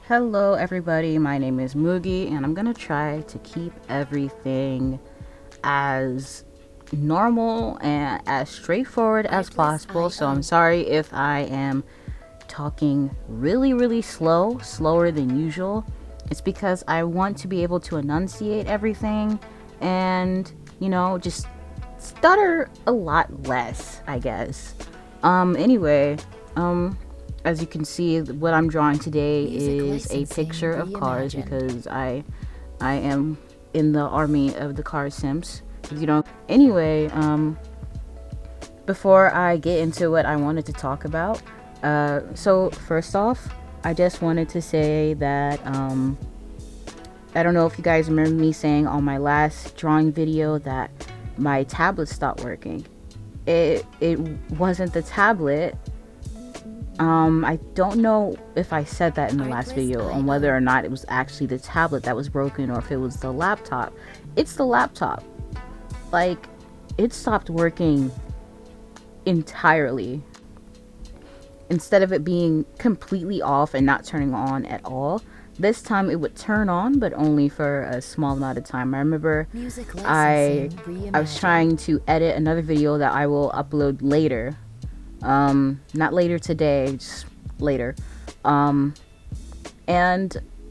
Hello everybody, my name is Mugi and I'm gonna try to keep everything as normal and as straightforward as possible. So I'm sorry if I am talking really slower than usual. It's because I want to be able to enunciate everything and, just stutter a lot less, I guess. Anyway, as you can see, what I'm drawing today is a picture of cars because I am in the army of the car simps. Anyway, before I get into what I wanted to talk about, so first off, I just wanted to say that I don't know if you guys remember me saying on my last drawing video that my tablet stopped working. It wasn't the tablet. I don't know if I said that in the last video on whether or not it was actually the tablet that was broken or if it was the laptop. It's the laptop. Like, it stopped working entirely. Instead of it being completely off and not turning on at all, this time it would turn on, but only for a small amount of time. I remember I was trying to edit another video that I will upload later. Not later today, just later. And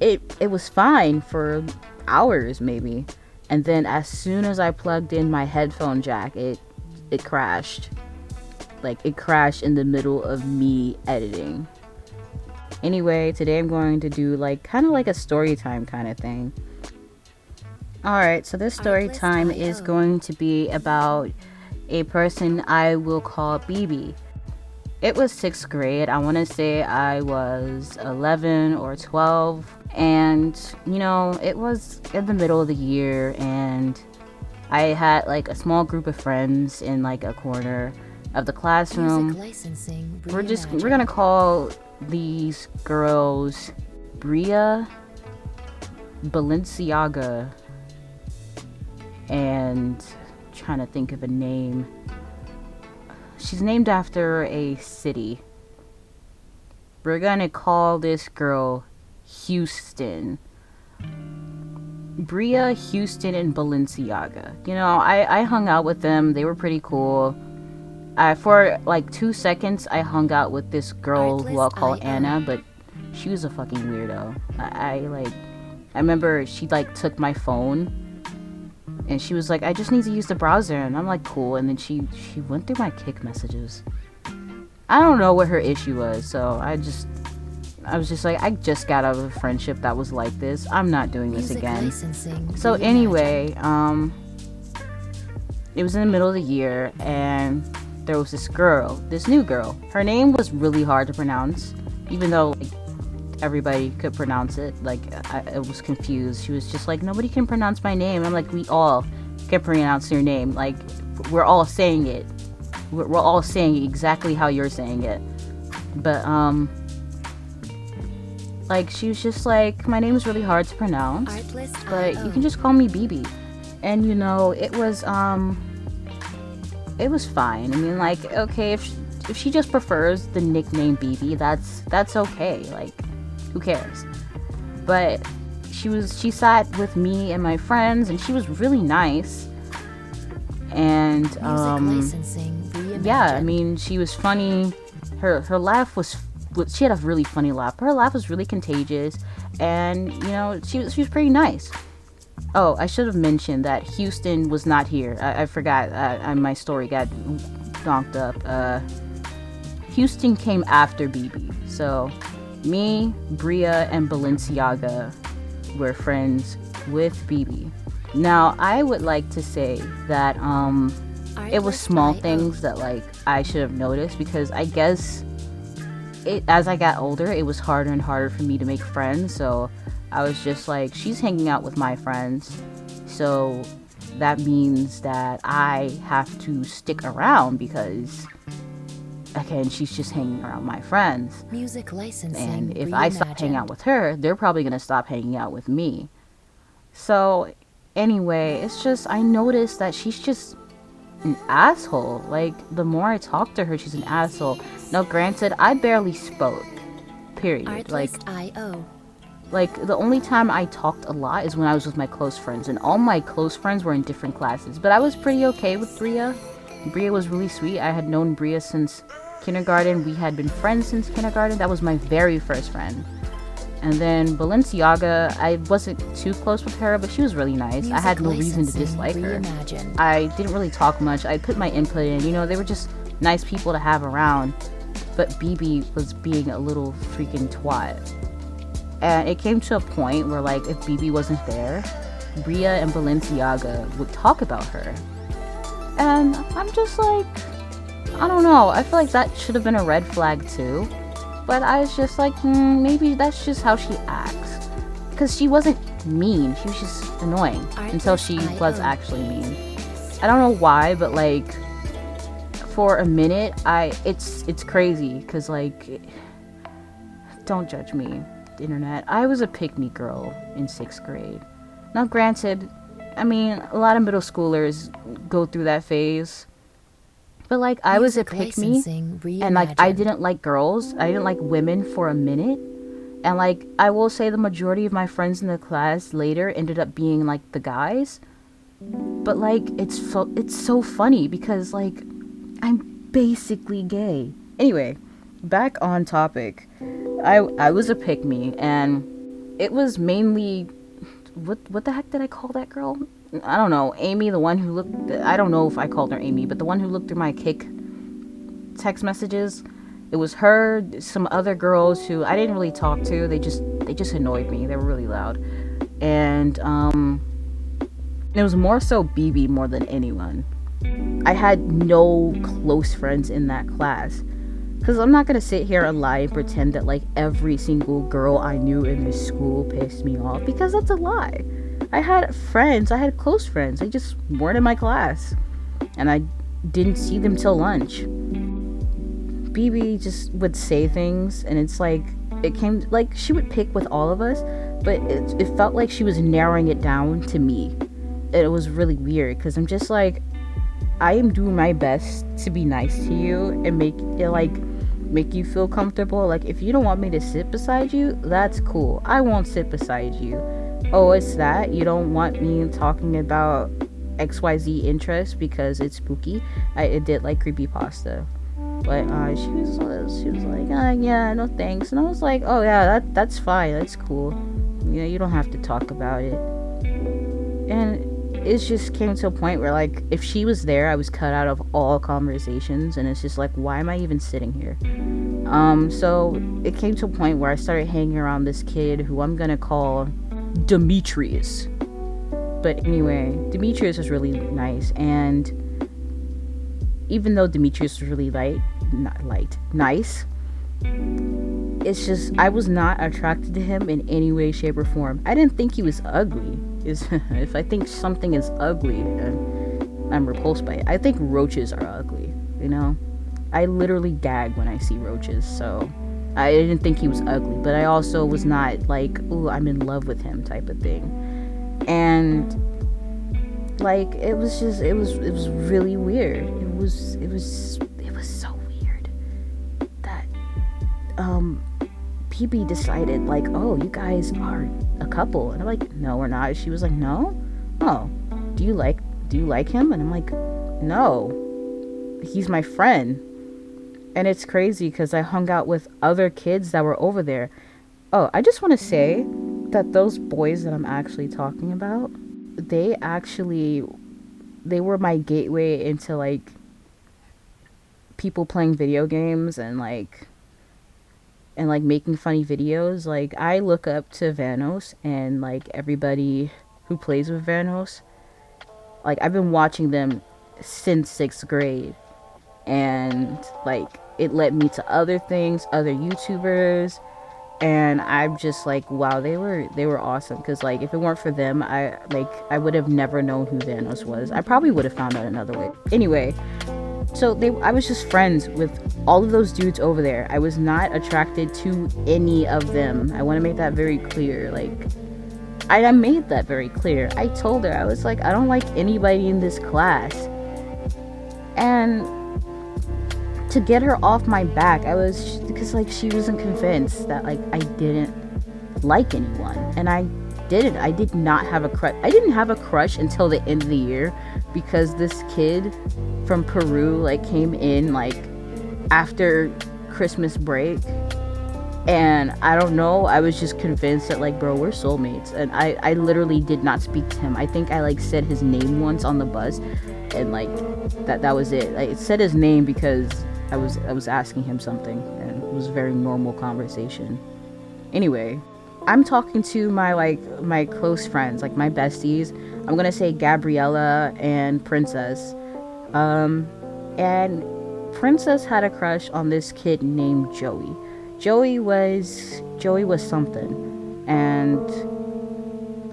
it was fine for hours maybe. And then as soon as I plugged in my headphone jack, it crashed. Like, it crashed in the middle of me editing. Anyway, today I'm going to do kind of like a story time kind of thing. Alright, so this story time is going to be about a person I will call BB. It was 6th grade. I want to say I was 11 or 12. And, it was in the middle of the year. And I had a small group of friends in a corner of the classroom. We're going to call these girls Bria, Balenciaga, and trying to think of a name. She's named after a city. We're gonna call this girl Houston. Bria, Houston, and Balenciaga. I hung out with them. They were pretty cool. For 2 seconds, I hung out with this girl who I'll call Anna, but she was a fucking weirdo. I remember she took my phone. And she was like, I just need to use the browser. And I'm like, cool. And then she went through my Kik messages. I don't know what her issue was. So I was just like, I just got out of a friendship that was like this. I'm not doing this again. So anyway, it was in the middle of the year. And there was this new girl. Her name was really hard to pronounce. Even though everybody could pronounce it. I was confused. She was just like, nobody can pronounce my name. I'm like, we all can pronounce your name. We're all saying it. We're all saying exactly how you're saying it. But she was just like, my name is really hard to pronounce, but you can just call me BB. And it was fine. I mean, okay, if she just prefers the nickname BB, that's okay. Who cares? But she sat with me and my friends, and she was really nice. And yeah, I mean, she was funny. Her laugh she had a really funny laugh. Her laugh was really contagious, and she was pretty nice. Oh, I should have mentioned that Houston was not here. I forgot. My story got donked up. Houston came after BB, so me, Bria, and Balenciaga were friends with BB. Now, I would like to say that it was small things that I should have noticed, because I guess as I got older, it was harder and harder for me to make friends. So I was just like, she's hanging out with my friends, so that means that I have to stick around because, again, she's just hanging around my friends. And if I stop hanging out with her, they're probably gonna stop hanging out with me. So anyway, it's just, I noticed that she's just an asshole. The more I talk to her, she's an asshole. Now, granted, I barely spoke, period. Like, the only time I talked a lot is when I was with my close friends, and all my close friends were in different classes. But I was pretty okay with Bria. Bria was really sweet. I had known Bria since kindergarten. We had been friends since kindergarten. That was my very first friend. And then Balenciaga, I wasn't too close with her, but she was really nice. I had no reason to dislike her. I didn't really talk much. I put my input in. You know, they were just nice people to have around. But BB was being a little freaking twat. And it came to a point where, like, if BB wasn't there, Bria and Balenciaga would talk about her. And I'm just like, I don't know. I feel like that should have been a red flag too. But I was just like, maybe that's just how she acts. Because she wasn't mean. She was just annoying. Until she was actually mean. I don't know why, but, like, for a minute, it's crazy. Because, like, don't judge me, internet. I was a pick-me girl in 6th grade. Now, granted, I mean, a lot of middle schoolers go through that phase. But, like, I was a pick-me, and, like, I didn't like girls. I didn't like women for a minute. And, like, I will say the majority of my friends in the class later ended up being, like, the guys. But, like, it's so funny because, like, I'm basically gay. Anyway, back on topic. I was a pick-me, and it was mainly... What the heck did I call that girl? I don't know. Amy, the one who looked... I don't know if I called her Amy, but the one who looked through my Kik text messages. It was her, some other girls who I didn't really talk to. They just annoyed me. They were really loud. And it was more so BB more than anyone. I had no close friends in that class. Because I'm not going to sit here and lie and pretend that, like, every single girl I knew in this school pissed me off. Because that's a lie. I had friends. I had close friends. They just weren't in my class. And I didn't see them till lunch. BB just would say things. And it's like, it came, like, she would pick with all of us. But it felt like she was narrowing it down to me. And it was really weird. Because I'm just like, I am doing my best to be nice to you. And make you feel comfortable. Like, if you don't want me to sit beside you, that's cool. I won't sit beside you. Oh, it's that? You don't want me talking about XYZ interests because it's spooky? I did like creepypasta. But she was like, yeah, no thanks. And I was like, oh yeah, that's fine. That's cool. You know, you don't have to talk about it. And it just came to a point where, like, if she was there, I was cut out of all conversations, and it's just like, why am I even sitting here? So it came to a point where I started hanging around this kid who I'm gonna call Demetrius. But anyway, Demetrius was really nice, and even though Demetrius was really nice, it's just, I was not attracted to him in any way, shape, or form. I didn't think he was ugly. If I think something is ugly, I'm repulsed by it. I think roaches are ugly, you know? I literally gag when I see roaches, so I didn't think he was ugly, but I also was not like, ooh, I'm in love with him type of thing. And, like, it was really weird. It was so weird that, PB decided, like, oh, you guys are a couple. And I'm like, no, we're not. She was like, no? Oh, do you like him? And I'm like, no, he's my friend. And it's crazy because I hung out with other kids that were over there. Oh, I just want to say that those boys that I'm actually talking about, they were my gateway into, like, people playing video games and making funny videos. Like, I look up to Vanos and, like, everybody who plays with Vanos. Like, I've been watching them since 6th grade. And, like, it led me to other things, other YouTubers. And I'm just like, wow, they were awesome. Because, like, if it weren't for them, I would have never known who Vanos was. I probably would have found out another way. Anyway, so I was just friends with all of those dudes over there. I was not attracted to any of them. I want to make that very clear. Like, I made that very clear. I told her, I was like, I don't like anybody in this class. And to get her off my back, because, like, she wasn't convinced that, like, I didn't like anyone, and I did not have a crush. I didn't have a crush until the end of the year, because this kid from Peru like came in like after Christmas break, and I don't know, I was just convinced that like, bro, we're soulmates. And I literally did not speak to him. I think I like said his name once on the bus, and like that was it. I said his name because I was asking him something, and it was a very normal conversation. Anyway, I'm talking to my close friends, like my besties. I'm gonna say Gabriella and Princess. And Princess had a crush on this kid named Joey. Joey was something, and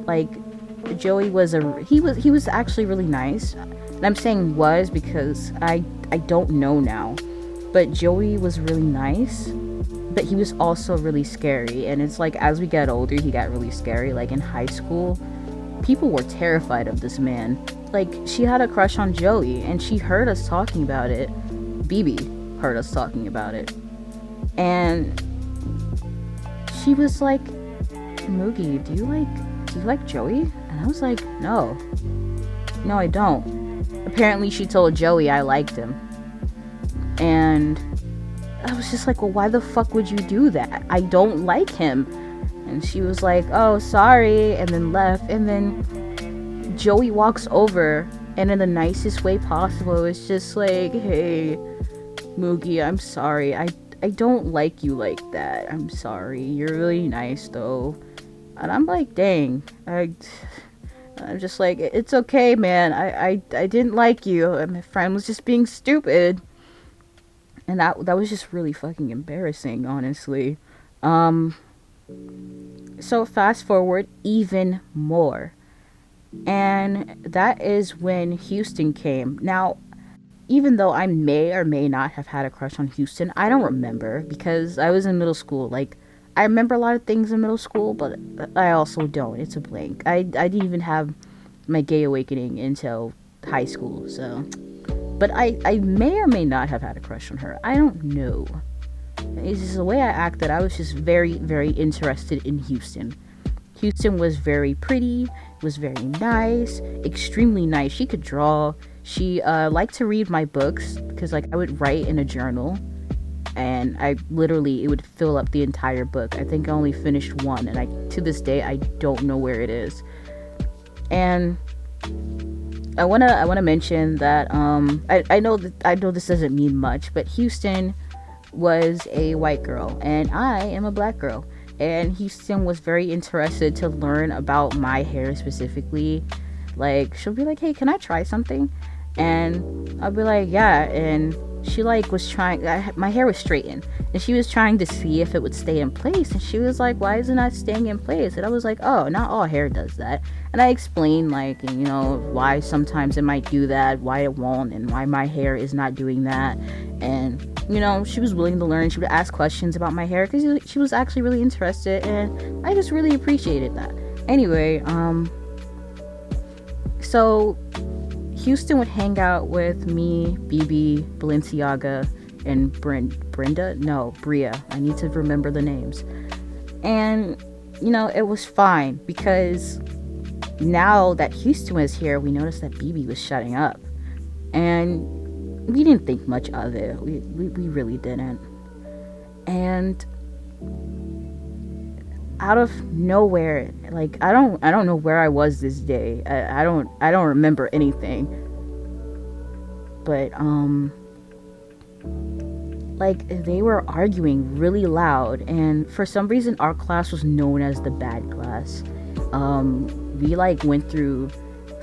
like Joey was he was actually really nice. And I'm saying was because I don't know now, but Joey was really nice, but he was also really scary. And it's like, as we get older, he got really scary. Like in high school, people were terrified of this man. Like, she had a crush on Joey, and she heard us talking about it. BB heard us talking about it, and she was like, Moogie, do you like Joey? And I was like, no, I don't. Apparently she told Joey I liked him, and I was just like, well, why the fuck would you do that? I don't like him. And she was like, oh, sorry, and then left. And then Joey walks over, and in the nicest way possible, it's just like, hey, Moogie, I'm sorry. I don't like you like that. I'm sorry. You're really nice, though. And I'm like, dang. I'm just like, it's okay, man. I didn't like you. My friend was just being stupid. And that was just really fucking embarrassing, honestly. So fast forward even more. And that is when Houston came. Now, even though I may or may not have had a crush on Houston, I don't remember, because I was in middle school. Like, I remember a lot of things in middle school, but I also don't. It's a blank. I didn't even have my gay awakening until high school, so. But I may or may not have had a crush on her. I don't know. It's just the way I acted. I was just very, very interested in Houston. Houston was very pretty, was very nice, extremely nice. She could draw. She liked to read my books, because like I would write in a journal, and it would fill up the entire book. I think I only finished one, and to this day I don't know where it is. And I wanna mention that I know this doesn't mean much, but Houston was a white girl and I am a black girl, and Houston was very interested to learn about my hair specifically. Like, she'll be like, hey, can I try something? And I'll be like, yeah. And she like was trying, my hair was straightened, and she was trying to see if it would stay in place, and she was like, why is it not staying in place? And I was like, oh, not all hair does that. And I explained, like, you know, why sometimes it might do that, why it won't, and why my hair is not doing that. And, you know, she was willing to learn. She would ask questions about my hair because she was actually really interested, and I just really appreciated that. Anyway, so Houston would hang out with me, BB, Balenciaga, and Bria. I need to remember the names. And, you know, it was fine, because now that Houston was here, we noticed that BB was shutting up. And we didn't think much of it. We really didn't. And out of nowhere, like, I don't know where I was this day. I don't remember anything. But like, they were arguing really loud, and for some reason our class was known as the bad class. We like went through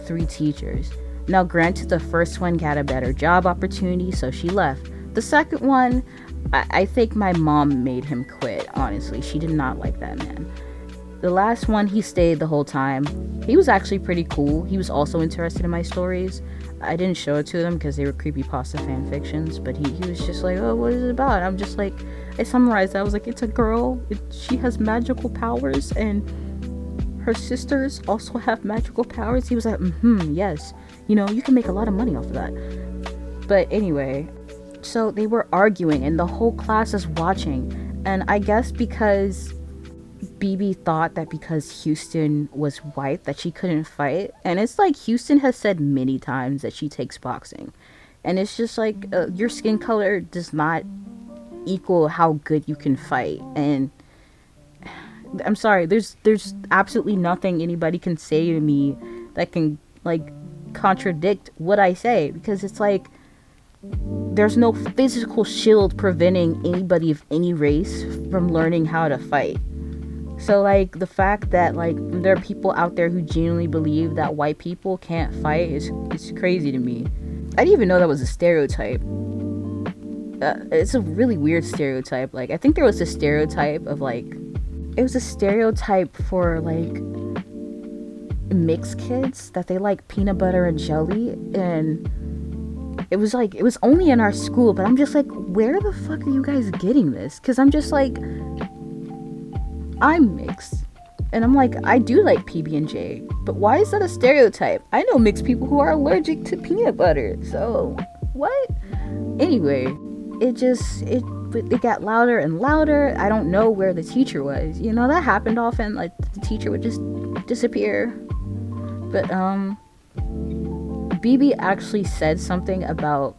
3 teachers. Now, granted, the first one got a better job opportunity, so she left. The second one, I think my mom made him quit, honestly. She did not like that man. The last one, he stayed the whole time. He was actually pretty cool. He was also interested in my stories. I didn't show it to them because they were creepypasta fan fictions, but he was just like, oh, what is it about? I'm just like, I summarized that. I was like, it's a girl. She has magical powers, and her sisters also have magical powers. He was like, yes. You know, you can make a lot of money off of that. But anyway, so they were arguing, and the whole class is watching. And I guess because BB thought that because Houston was white that she couldn't fight. And it's like Houston has said many times that she takes boxing. And it's just like your skin color does not equal how good you can fight. And I'm sorry, there's absolutely nothing anybody can say to me that can like contradict what I say, because it's like there's no physical shield preventing anybody of any race from learning how to fight. So like the fact that like there are people out there who genuinely believe that white people can't fight is crazy to me. I didn't even know that was a stereotype. It's a really weird stereotype. Like I think there was a stereotype of like, it was a stereotype for like mixed kids that they like peanut butter and jelly, and it was like, it was only in our school, but I'm just like, where the fuck are you guys getting this? Because I'm just like, I'm mixed, and I'm like, I do like PB&J, but why is that a stereotype? I know mixed people who are allergic to peanut butter, so what? Anyway, it got louder and louder. I don't know where the teacher was. You know, that happened often, like the teacher would just disappear. But BB actually said something about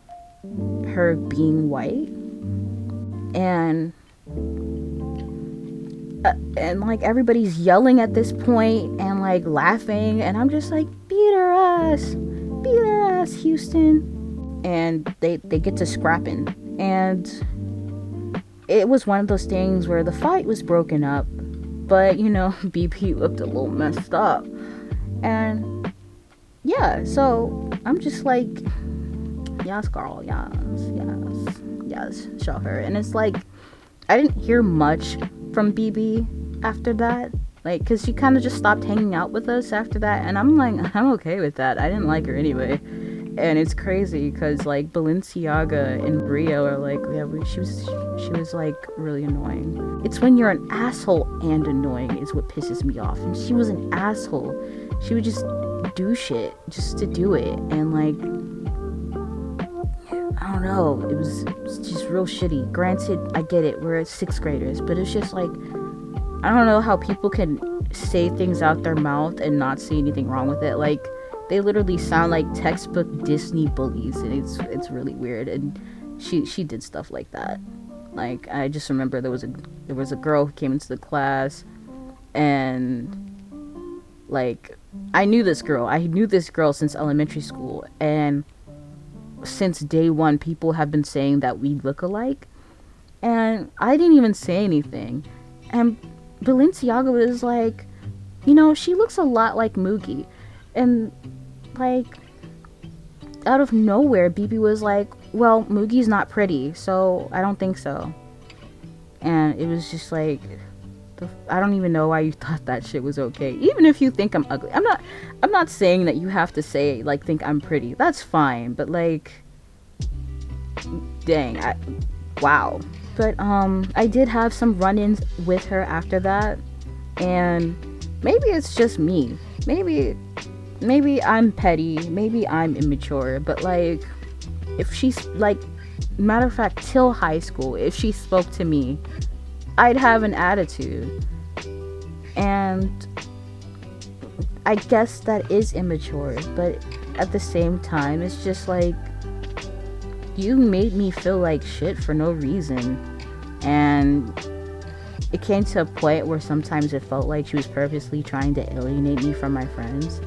her being white, and like everybody's yelling at this point and like laughing, and I'm just like, beat her ass, Houston. And they get to scrapping, and it was one of those things where the fight was broken up, but you know, BP looked a little messed up. And yeah, so I'm just like, yes girl, yes, show her. And it's like, I didn't hear much from BB after that, like, because she kind of just stopped hanging out with us after that, and I'm like, I'm okay with that. I didn't like her anyway. And it's crazy because like Balenciaga and Brio are like, yeah, she was like really annoying. It's when you're an asshole and annoying is what pisses me off. And she was an asshole. She would just do shit just to do it, and like, I don't know, it was just real shitty. Granted, I get it, we're 6th graders, but it's just like, I don't know how people can say things out their mouth and not see anything wrong with it. Like, they literally sound like textbook Disney bullies, and it's really weird. And she did stuff like that. Like, I just remember there was a girl who came into the class, and like, I knew this girl since elementary school, and since day one people have been saying that we look alike, and I didn't even say anything, and Balenciaga was like, you know, she looks a lot like Moogie. And like, out of nowhere, BB was like, well, Moogie's not pretty, so I don't think so. And it was just like, I don't even know why you thought that shit was okay. Even if you think I'm ugly, I'm not saying that you have to say like, think I'm pretty. That's fine, but like, dang, wow. But I did have some run-ins with her after that, and maybe it's just me. Maybe I'm petty, maybe I'm immature, but like, if she's like, matter of fact, till high school, if she spoke to me, I'd have an attitude. And I guess that is immature, but at the same time, it's just like, you made me feel like shit for no reason. And it came to a point where sometimes it felt like she was purposely trying to alienate me from my friends.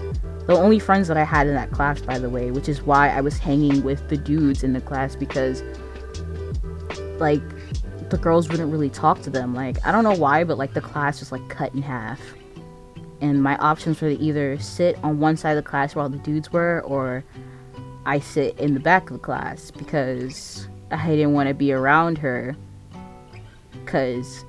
The only friends that I had in that class, by the way, which is why I was hanging with the dudes in the class, because like, the girls wouldn't really talk to them. Like, I don't know why, but like, the class was like cut in half, and my options were to either sit on one side of the class where all the dudes were, or I sit in the back of the class, because I didn't want to be around her, because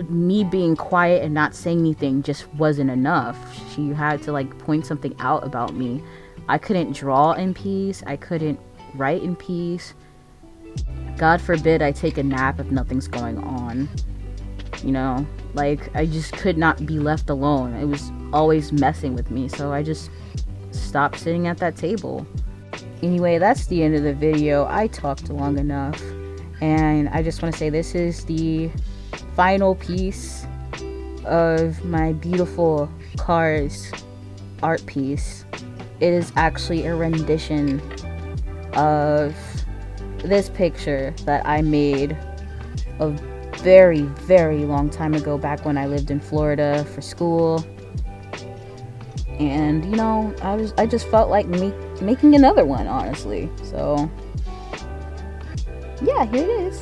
me being quiet and not saying anything just wasn't enough. She had to like point something out about me. I couldn't draw in peace, I couldn't write in peace. God forbid I take a nap if nothing's going on. You know, like, I just could not be left alone. It was always messing with me, so I just stopped sitting at that table. Anyway, that's the end of the video. I talked long enough, and I just want to say this is the final piece of my beautiful cars art piece. It is actually a rendition of this picture that I made a very, very long time ago, back when I lived in Florida for school. And you know, I just felt like making another one, honestly. So yeah, here it is.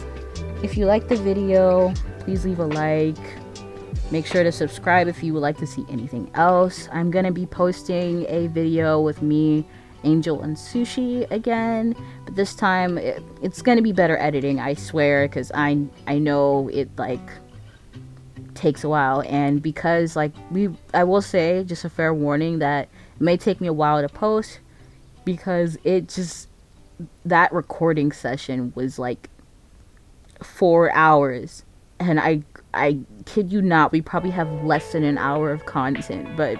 If you like the video, please leave a like. Make sure to subscribe if you would like to see anything else. I'm gonna be posting a video with me, Angel, and Sushi again, but this time it's gonna be better editing, I swear, because I know it like takes a while, and because like I will say, just a fair warning, that it may take me a while to post, because that recording session was like 4 hours, and I kid you not, we probably have less than an hour of content, but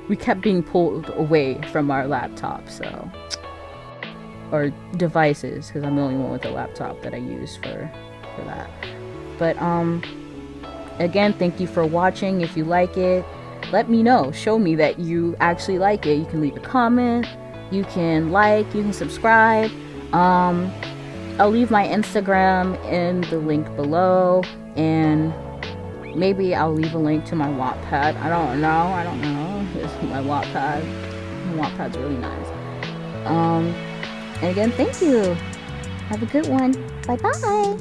we kept being pulled away from our laptops, so, or devices, because I'm the only one with a laptop that I use for that. But again, thank you for watching. If you like it, let me know. Show me that you actually like it. You can leave a comment, you can like, you can subscribe. I'll leave my Instagram in the link below, and maybe I'll leave a link to my Wattpad. I don't know. It's my Wattpad. My Wattpad's really nice. And again, thank you. Have a good one. Bye bye.